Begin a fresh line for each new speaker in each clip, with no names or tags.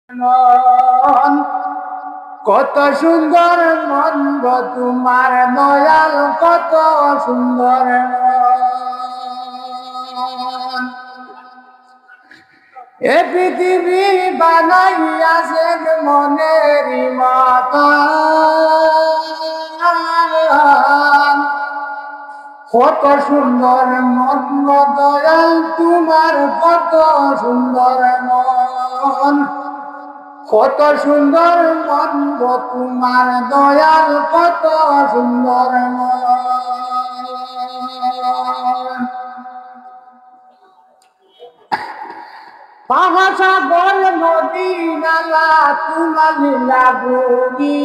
মন কত সুন্দর মন গো তোমার দয়াল, কত সুন্দর মন। এ পৃথিবী বানাইয়াছেন মনের মতন, কত সুন্দর মন গো দয়াল তোমার, কত সুন্দর মন। কত সুন্দর মন গো তোমার দয়াল, কত সুন্দর মন। পাহাড় সাগর নদী নালা তোমার লীলা ভূমি,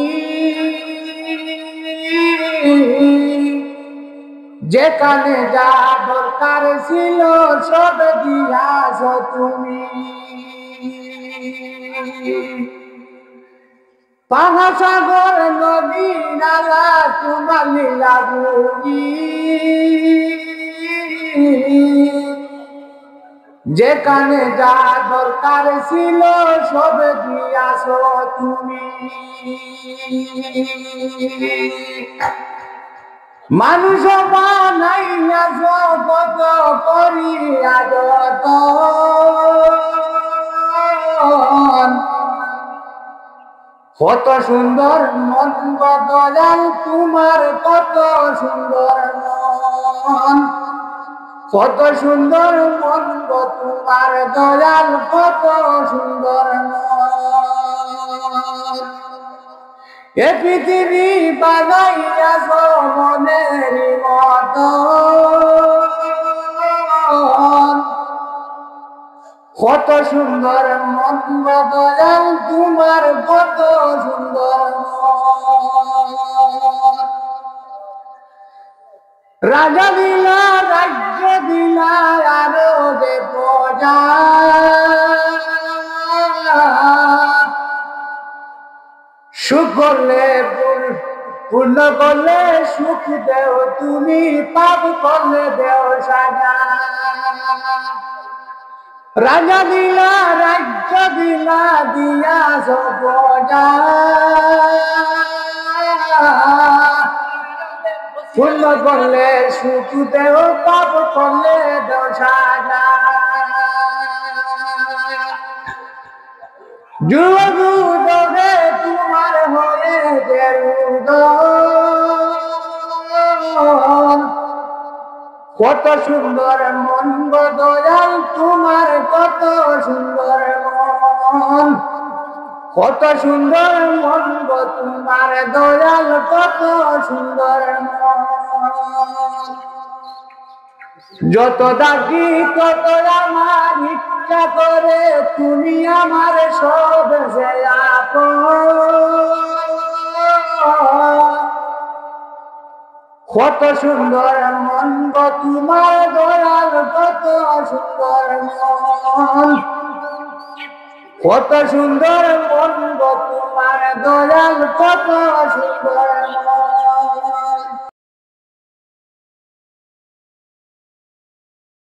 যেখানে যা দরকার ছিল সব দিয়াছ তুমি। পাহাড় সাগর নদী নালা তোমার লীলা ভূমি, যেখানে যা দরকার ছিল সব দিয়াছ তুমি। মানুষ বানাইয়াছ কত করিয়া যতন, কত সুন্দর মন গো দয়াল তোমার, কত সুন্দর মন। কত সুন্দর মন গো তোমার দয়াল, কত সুন্দর মন। এ পৃথিবী বানাইয়াছ মনের মতন, কত সুন্দর মন গো দয়াল তোমার, কত সুন্দর মন। রাজা দিলা রাজ্য দিলা আরো যে প্রজা, সুখ করলে পূর্ণ করলে সুখ দেও তুমি, পাপ করলে দেও সাজা। রাজা দিলা রাজ্য দিলা দিয়াছ প্রজা, পূর্ণ করলে সুখ দেও, পাপ করলে দেও সাজা। যুগ যুগে তোমার হয়ে উদয়, কত সুন্দর মন গো দয়াল তোমার, কত সুন্দর মন। কত সুন্দর মন গো তোমার দয়াল, কত সুন্দর মন। যত ডাকি তত আমার ইচ্ছা করে তুমি আমার সব যে আপন। কত সুন্দর মন গো তোমার দয়াল, কত সুন্দর মন। কত সুন্দর মন গো তোমার দয়াল, কত সুন্দর মন।